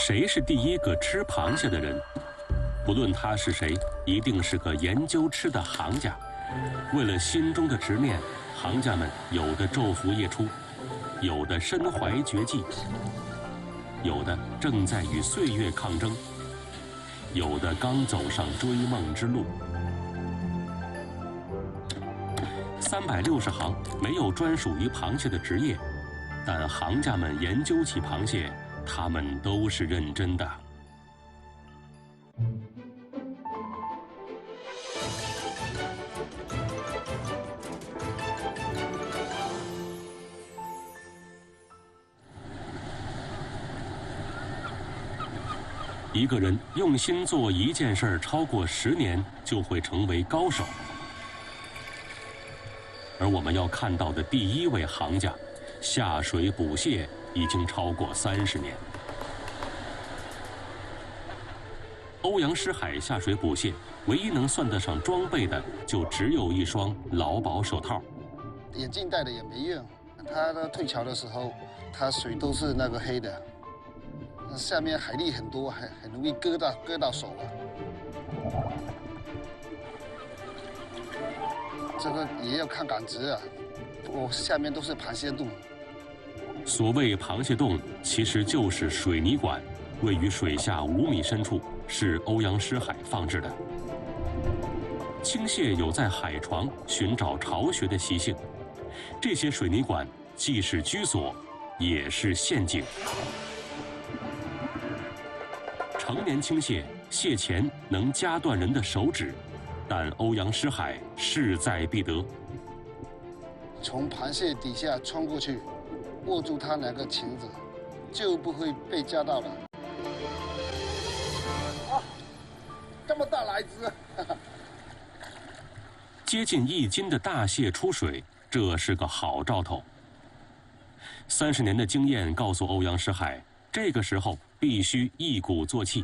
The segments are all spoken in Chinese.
谁是第一个吃螃蟹的人？不论他是谁，一定是个研究吃的行家。为了心中的执念，行家们有的昼伏夜出，有的身怀绝技，有的正在与岁月抗争，有的刚走上追梦之路。360行没有专属于螃蟹的职业，但行家们研究起螃蟹，他们都是认真的。一个人用心做一件事超过10年，就会成为高手。而我们要看到的第一位行家，下水捕蟹已经超过30年。欧阳诗海下水捕蟹，唯一能算得上装备的，就只有一双劳保手套。眼镜戴的也没用，他退潮的时候，他水都是那个黑的。下面海粒很多，很容易割到手啊。这个也要看感知啊，我下面都是螃蟹洞。所谓螃蟹洞，其实就是水泥管，位于水下5米深处，是欧阳诗海放置的。青蟹有在海床寻找巢穴的习性，这些水泥管既是居所，也是陷阱。成年青蟹蟹钳能夹断人的手指，但欧阳诗海势在必得。从螃蟹底下穿过去，握住它那个钳子，就不会被夹到了。啊，这么大来只！接近1斤的大蟹出水，这是个好兆头。30年的经验告诉欧阳诗海，这个时候必须一鼓作气。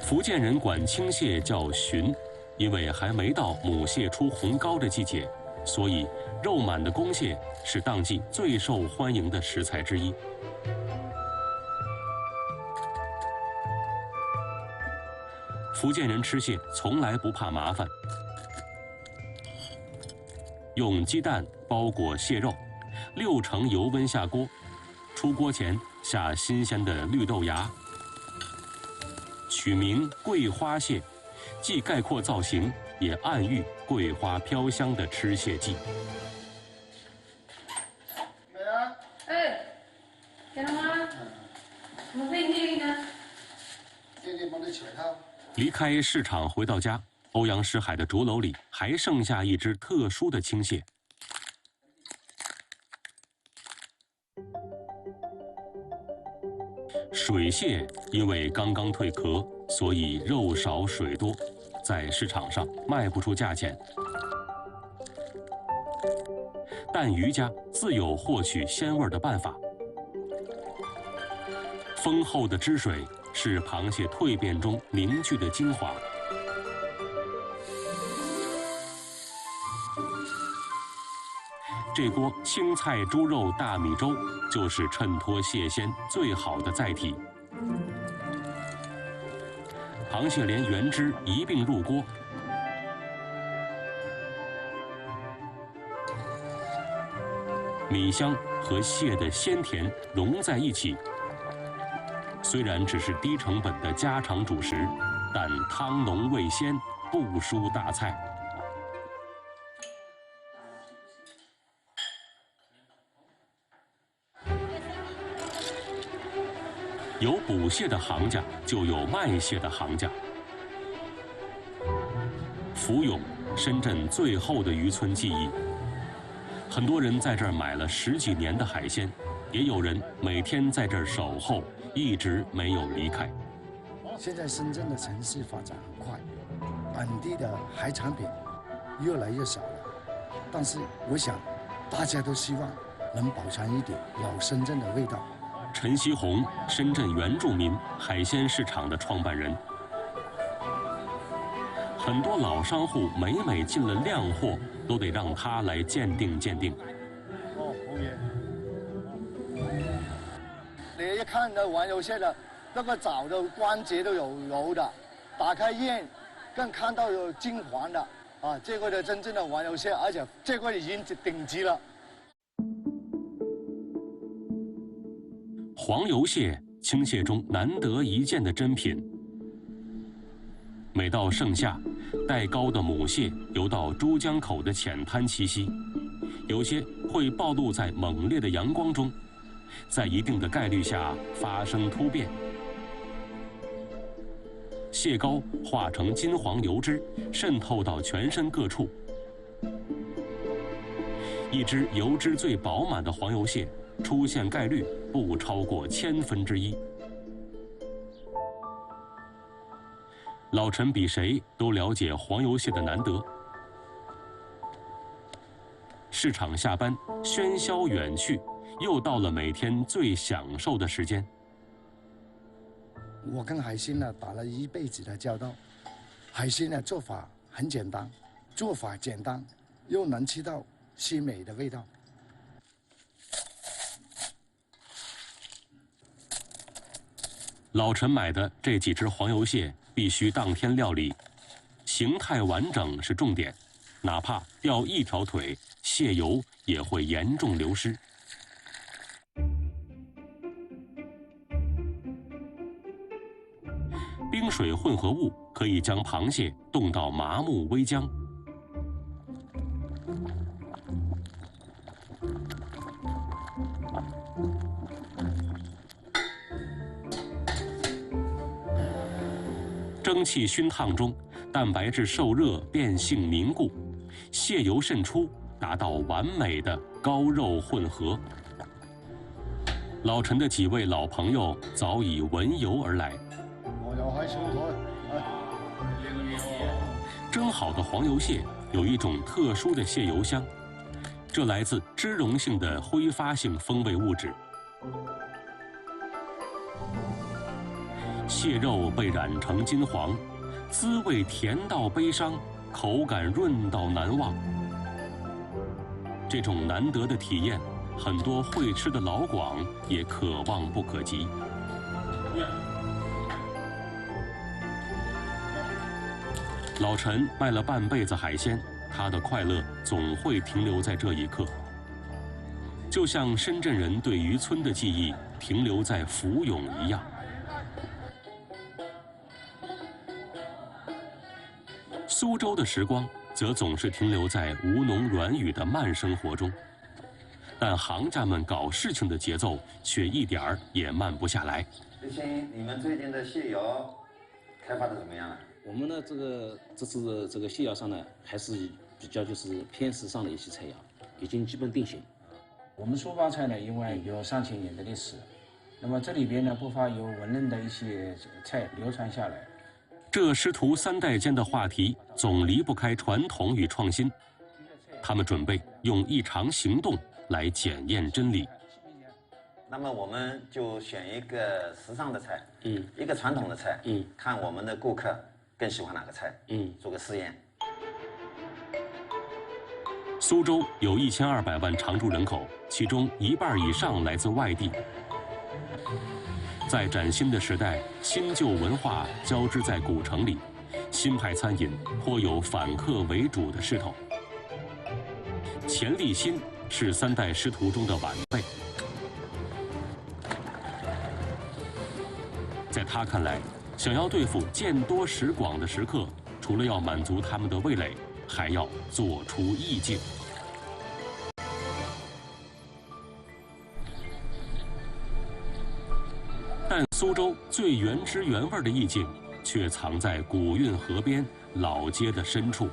福建人管青蟹叫鲟，因为还没到母蟹出红膏的季节，所以肉满的公蟹是当季最受欢迎的食材之一。福建人吃蟹从来不怕麻烦，用鸡蛋包裹蟹肉，6成油温下锅，出锅前下新鲜的绿豆芽，取名桂花蟹，既概括造型，也暗喻桂花飘香的吃蟹季。美啊！哎，干了吗？怎么被你呢？弟弟帮你取它。离开市场回到家，欧阳诗海的竹篓里还剩下一只特殊的青蟹。水蟹因为刚刚蜕壳，所以肉少水多，在市场上卖不出价钱。但渔家自有获取鲜味的办法。丰厚的汁水是螃蟹蜕变中凝聚的精华。这锅青菜猪肉大米粥就是衬托蟹鲜最好的载体。螃蟹连原汁一并入锅，米香和蟹的鲜甜融在一起。虽然只是低成本的家常主食，但汤浓味鲜，不输大菜。有捕蟹的行家，就有卖蟹的行家。福永，深圳最后的渔村记忆。很多人在这儿买了10几年的海鲜，也有人每天在这儿守候，一直没有离开。现在深圳的城市发展很快，本地的海产品越来越少了。但是我想，大家都希望能保存一点老深圳的味道。陈锡红，深圳原住民海鲜市场的创办人。很多老商户每每进了靓货，都得让他来鉴定鉴定。哦，好嘢。你一看到玩游蟹的，那个爪的关节都有柔的，打开验，更看到有金黄的啊，这个的真正的玩游蟹，而且这个已经顶级了。黄油蟹，青蟹中难得一见的珍品。每到盛夏，带膏的母蟹游到珠江口的浅滩栖息，有些会暴露在猛烈的阳光中，在一定的概率下发生突变。蟹膏化成金黄油脂，渗透到全身各处。一只油脂最饱满的黄油蟹，出现概率不超过1/1000。老陈比谁都了解黄油蟹的难得。市场下班，喧嚣远去，又到了每天最享受的时间。我跟海星呢打了一辈子的交道，海星的做法很简单，做法简单，又能吃到鲜美的味道。老陈买的这几只黄油蟹必须当天料理，形态完整是重点，哪怕掉一条腿，蟹油也会严重流失。冰水混合物可以将螃蟹冻到麻木微僵。蒸汽熏烫中，蛋白质受热变性凝固，蟹油渗出，达到完美的膏肉混合。老陈的几位老朋友早已闻油而来。我又喺小台。蒸好的黄油蟹有一种特殊的蟹油香，这来自脂溶性的挥发性风味物质。蟹肉被染成金黄，滋味甜到悲伤，口感润到难忘。这种难得的体验，很多会吃的老广也可望不可及。老陈卖了半辈子海鲜，他的快乐总会停留在这一刻，就像深圳人对渔村的记忆停留在福永一样。苏州的时光则总是停留在吴侬软语的慢生活中，但行家们搞事情的节奏却一点儿也慢不下来。刘星，你们最近的蟹窑开发的怎么样了？我们的这次这个蟹窑上呢，还是比较就是偏时尚的一些菜肴，已经基本定型。我们苏帮菜呢，因为有3000年的历史，那么这里边呢不乏有文人的一些菜流传下来。这师徒3代间的话题总离不开传统与创新，他们准备用一场行动来检验真理。那么我们就选一个时尚的菜，一个传统的菜，看我们的顾客更喜欢哪个菜，做个试验。苏州有1200万常住人口，其中1半以上来自外地。在崭新的时代，新旧文化交织在古城里，新派餐饮颇有反客为主的势头。钱立新是3代师徒中的晚辈，在他看来，想要对付见多识广的食客，除了要满足他们的味蕾，还要做出意境。但苏州最原汁原味的意境，却藏在古运河边老街的深处。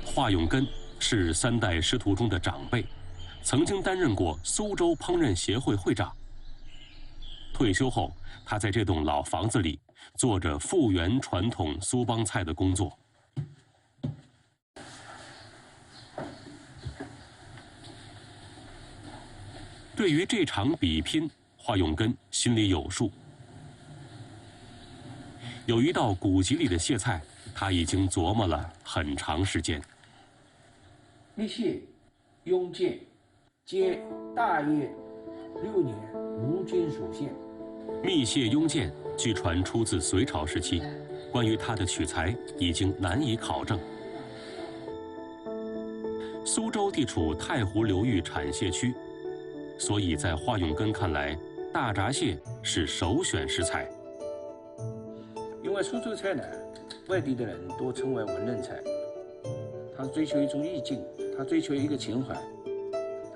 华永根是3代师徒中的长辈，曾经担任过苏州烹饪协会会长。退休后，他在这栋老房子里做着复原传统苏帮菜的工作。对于这场比拼，华永根心里有数，有一道古籍里的蟹菜，他已经琢磨了很长时间。密蟹、雍见，皆大业6年吴郡属县。密蟹雍见据传出自隋朝时期，关于它的取材已经难以考证。苏州地处太湖流域产蟹区，所以在华永根看来，大闸蟹是首选食材。因为苏州菜呢，外地的人都称为文人菜，他追求一种意境，他追求一个情怀，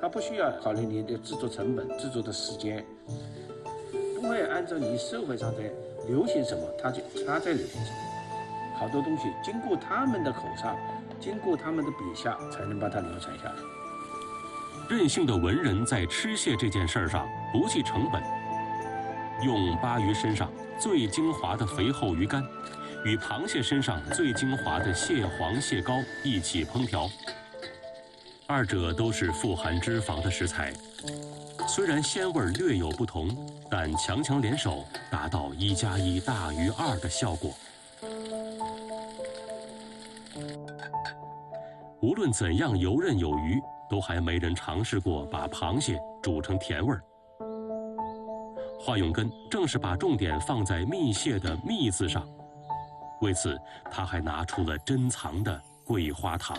他不需要考虑你的制作成本、制作的时间，不会按照你社会上在流行什么，他在流行什么。好多东西经过他们的口上，经过他们的笔下，才能把它流传下来。任性的文人在吃蟹这件事上不计成本，用鲅鱼身上最精华的肥厚鱼干，与螃蟹身上最精华的蟹黄、蟹膏一起烹调。二者都是富含脂肪的食材，虽然鲜味略有不同，但强强联手，达到1+1大于2的效果。无论怎样游刃有余，都还没人尝试过把螃蟹煮成甜味儿。华永根正是把重点放在蜜蟹的“蜜”字上，为此他还拿出了珍藏的桂花糖。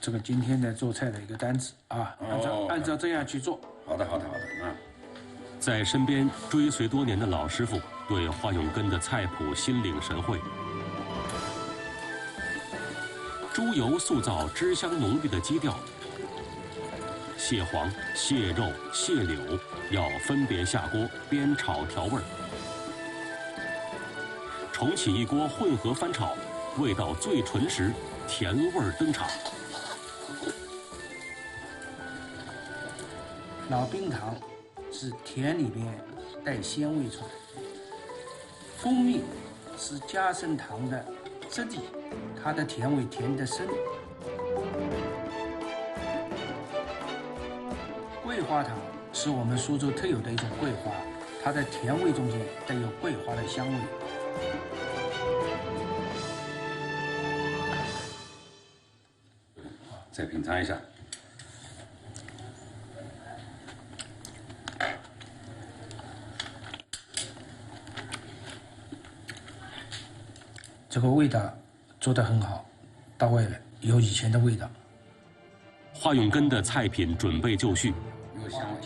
这个今天的做菜的一个单子啊，按照这样去做。好的啊。在身边追随多年的老师傅对华永根的菜谱心领神会。猪油塑造脂香浓郁的基调，蟹黄、蟹肉、蟹柳要分别下锅煸炒调味儿，重启一锅混合翻炒，味道最纯时，甜味儿登场。老冰糖是甜里边带鲜味出来，蜂蜜是加深糖的质地，它的甜味甜得深。桂花糖是我们苏州特有的一种桂花，它的甜味中间带有桂花的香味。再品尝一下。这个味道做得很好，到位了，有以前的味道。华永根的菜品准备就绪。有香味。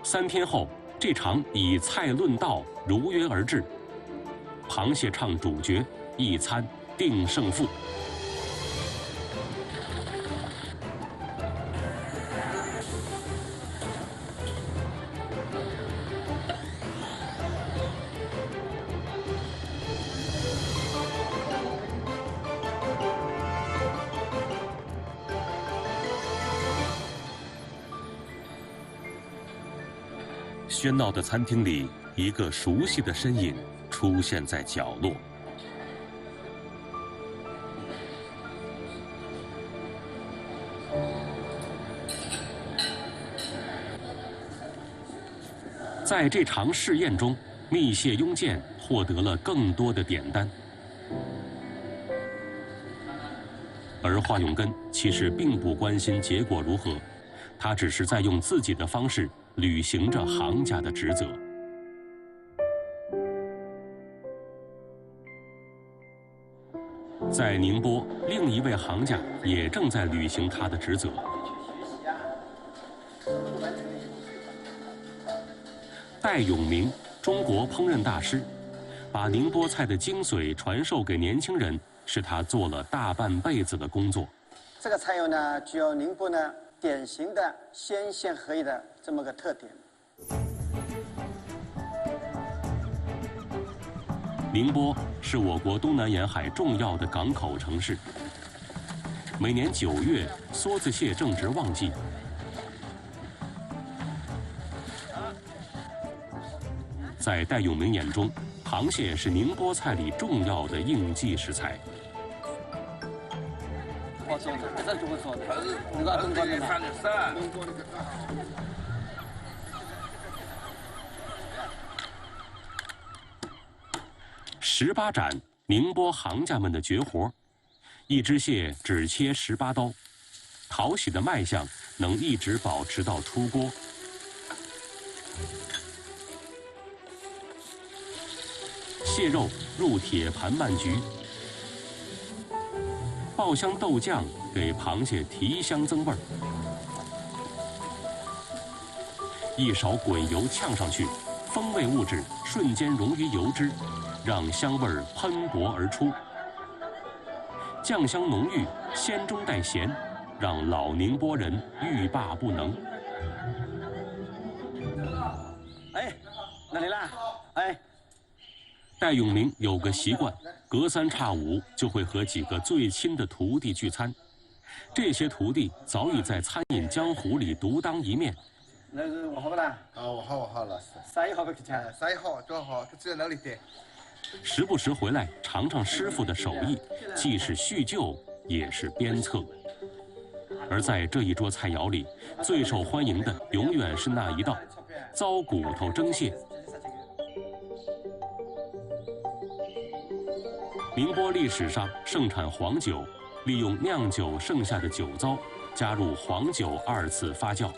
3天后，这场以菜论道如约而至，螃蟹唱主角，一餐定胜负。喧闹的餐厅里，一个熟悉的身影出现在角落。在这场试验中，蜜蟹雍健获得了更多的点单，而华永根其实并不关心结果如何，他只是在用自己的方式 履行着行家的职责。在宁波，另一位行家也正在履行他的职责。戴永明，中国烹饪大师，把宁波菜的精髓传授给年轻人，是他做了大半辈子的工作。这个菜肴呢，具有宁波呢 典型的鲜咸合一的这么个特点。宁波是我国东南沿海重要的港口城市，每年9月，梭子蟹正值旺季。在戴永明眼中，螃蟹是宁波菜里重要的应季食材。好做的，还是就会做的。那个东方的嘛。18斩，宁波行家们的绝活。一只蟹只切18刀，讨喜的卖相能一直保持到出锅。蟹肉入铁盘慢焗，爆香豆酱给螃蟹提香增味儿。一勺滚油呛上去，风味物质瞬间溶于油脂，让香味儿喷薄而出。酱香浓郁，鲜中带咸，让老宁波人欲罢不能。哎，哪里啦？哎。戴永明有个习惯，隔3差5就会和几个最亲的徒弟聚餐。这些徒弟早已在餐饮江湖里独当一面。那是我好不啦？我好，老师。啥也好不去吃？啥也好，多好，只有哪里的。时不时回来尝尝师傅的手艺，既是叙旧，也是鞭策。而在这一桌菜肴里，最受欢迎的永远是那一道糟骨头蒸蟹。宁波历史上盛产黄酒，利用酿酒剩下的酒糟，加入黄酒2次发酵。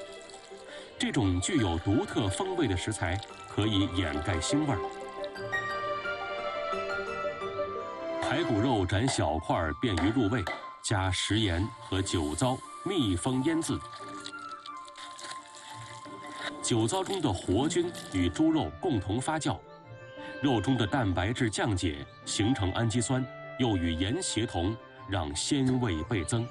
这种具有独特风味的食材，可以掩盖腥味儿。排骨肉斩小块，便于入味，加食盐和酒糟密封腌制。酒糟中的活菌与猪肉共同发酵。肉中的蛋白质降解，形成氨基酸，又与盐协同，让鲜味倍增。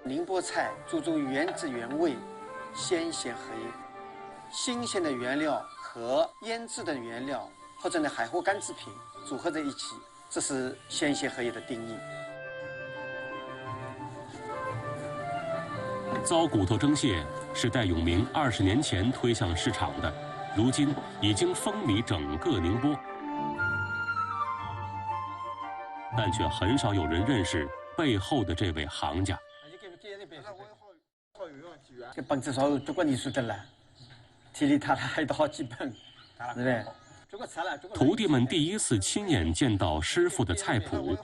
宁波菜注重原汁原味，鲜咸合一。新鲜的原料和腌制的原料或者呢海货干制品组合在一起，这是鲜咸合一的定义。糟骨头蒸蟹是戴永明20年前推向市场的，如今已经风靡整个宁波，但却很少有人认识背后的这位行家。这本子烧中国艺术的了，体力他还有好几本，对不对？徒弟们第一次亲眼见到师傅的菜谱，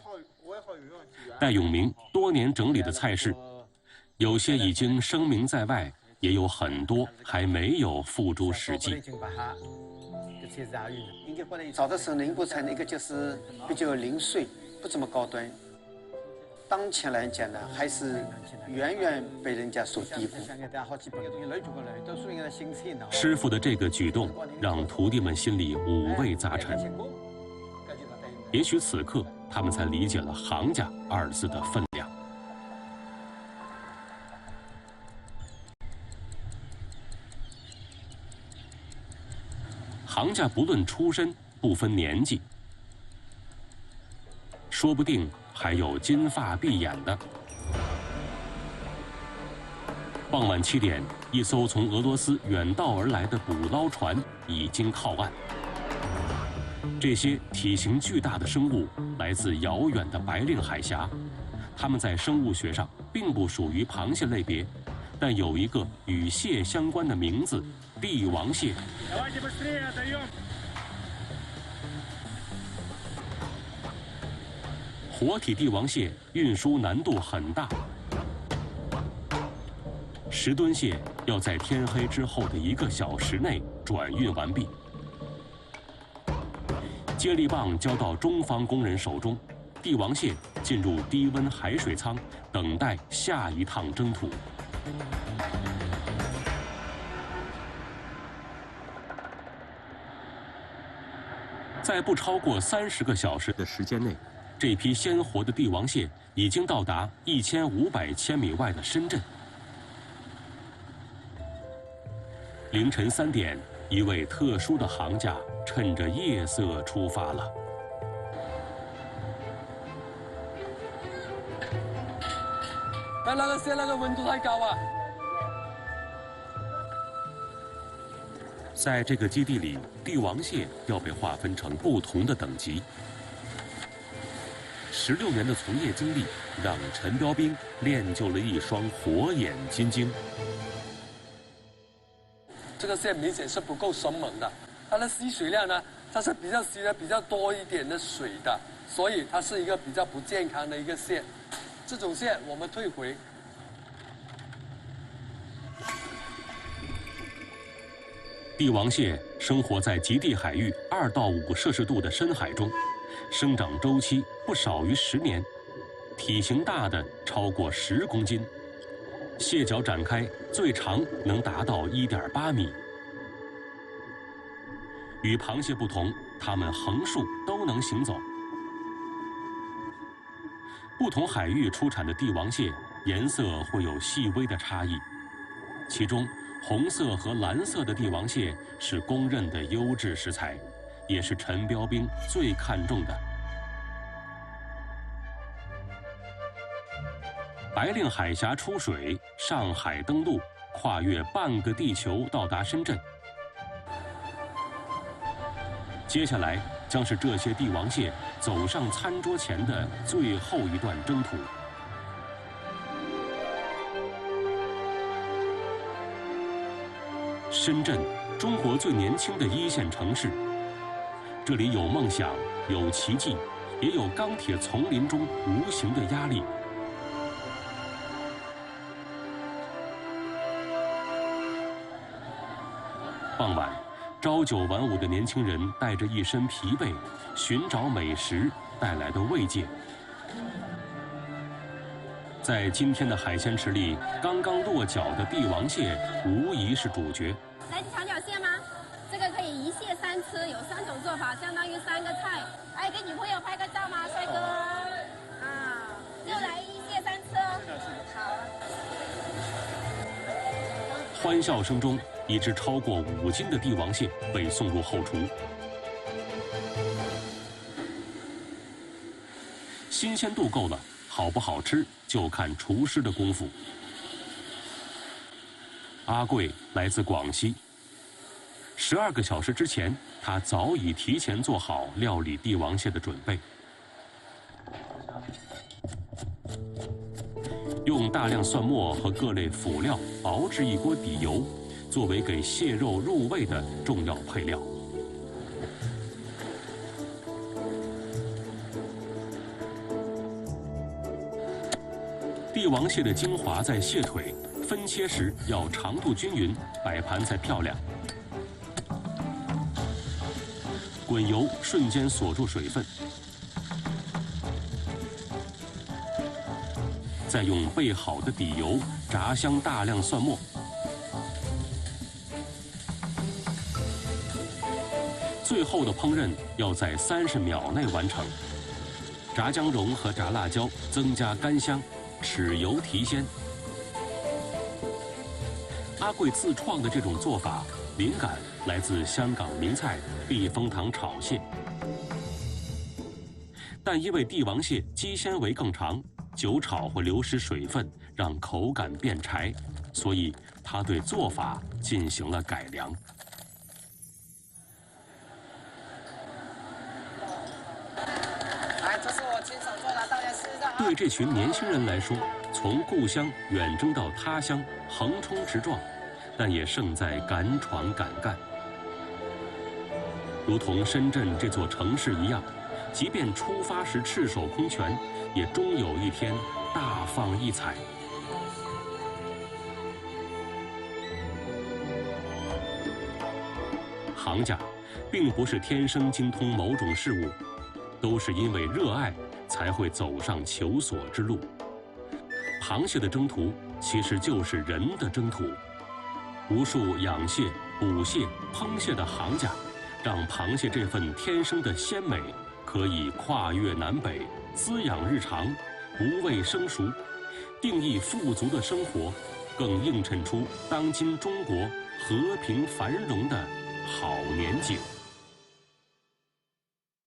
戴永明多年整理的菜式。有些已经声名在外，也有很多还没有付诸实际。早的时候，宁波菜那个就是比较零碎，不怎么高端。当前来讲呢，还是远远被人家所低估。师傅的这个举动，让徒弟们心里五味杂陈。也许此刻，他们才理解了“行家”2字的分量。行家不论出身，不分年纪，说不定还有金发碧眼的。傍晚7点，一艘从俄罗斯远道而来的捕捞船已经靠岸。这些体型巨大的生物来自遥远的白令海峡，它们在生物学上并不属于螃蟹类别，但有一个与蟹相关的名字——帝王蟹。活体帝王蟹运输难度很大，10吨蟹要在天黑之后的1个小时内转运完毕。接力棒交到中方工人手中，帝王蟹进入低温海水舱，等待下一趟征途。在不超过30个小时的时间内，这批鲜活的帝王蟹已经到达1500千米外的深圳。凌晨3点，一位特殊的行家趁着夜色出发了。那个蟹那个温度太高啊！在这个基地里，帝王蟹要被划分成不同的等级。16年的从业经历，让陈标兵练就了一双火眼金睛。这个线明显是不够生猛的，它的吸水量呢，它是比较吸的比较多一点的水的，所以它是一个比较不健康的一个线。这种线我们退回。帝王蟹生活在极地海域2到5摄氏度的深海中，生长周期不少于10年，体型大的超过10公斤。蟹脚展开，最长能达到1.8米。与螃蟹不同，它们横竖都能行走。不同海域出产的帝王蟹颜色会有细微的差异，其中红色和蓝色的帝王蟹是公认的优质食材，也是陈标兵最看重的。白令海峡出水，上海登陆，跨越半个地球到达深圳。接下来将是这些帝王蟹走上餐桌前的最后一段征途。深圳，中国最年轻的1线城市，这里有梦想，有奇迹，也有钢铁丛林中无形的压力。傍晚，朝九晚5的年轻人带着一身疲惫，寻找美食带来的慰藉。在今天的海鲜池里，刚刚落脚的帝王蟹无疑是主角。来长脚蟹吗？这个可以1蟹3吃，有3种做法，相当于3个菜。哎，跟女朋友拍个照吗，帅哥？啊，就来1蟹3吃哦。好。欢笑声中，一只超过5斤的帝王蟹被送入后厨。新鲜度够了，好不好吃就看厨师的功夫。阿贵来自广西，12个小时之前，他早已提前做好料理帝王蟹的准备。用大量蒜末和各类辅料熬制一锅底油，作为给蟹肉入味的重要配料。帝王蟹的精华在蟹腿，分切时要长度均匀，摆盘才漂亮。滚油瞬间锁住水分，再用备好的底油炸香大量蒜末，最后的烹饪要在30秒内完成。炸姜蓉和炸辣椒增加干香，豉油提鲜。阿贵自创的这种做法，灵感来自香港名菜避风塘炒蟹，但因为帝王蟹肌纤维更长，久炒会流失水分，让口感变柴，所以他对做法进行了改良。来，这是我亲手做的，大家试一下。对这群年轻人来说，从故乡远征到他乡，横冲直撞，但也胜在敢闯敢干。如同深圳这座城市一样，即便出发时赤手空拳，也终有一天大放异彩。行家并不是天生精通某种事物，都是因为热爱才会走上求索之路。螃蟹的征途其实就是人的征途。无数养蟹、捕蟹、烹蟹的行家，让螃蟹这份天生的鲜美可以跨越南北，滋养日常，不畏生熟，定义富足的生活，更映衬出当今中国和平繁荣的好年景。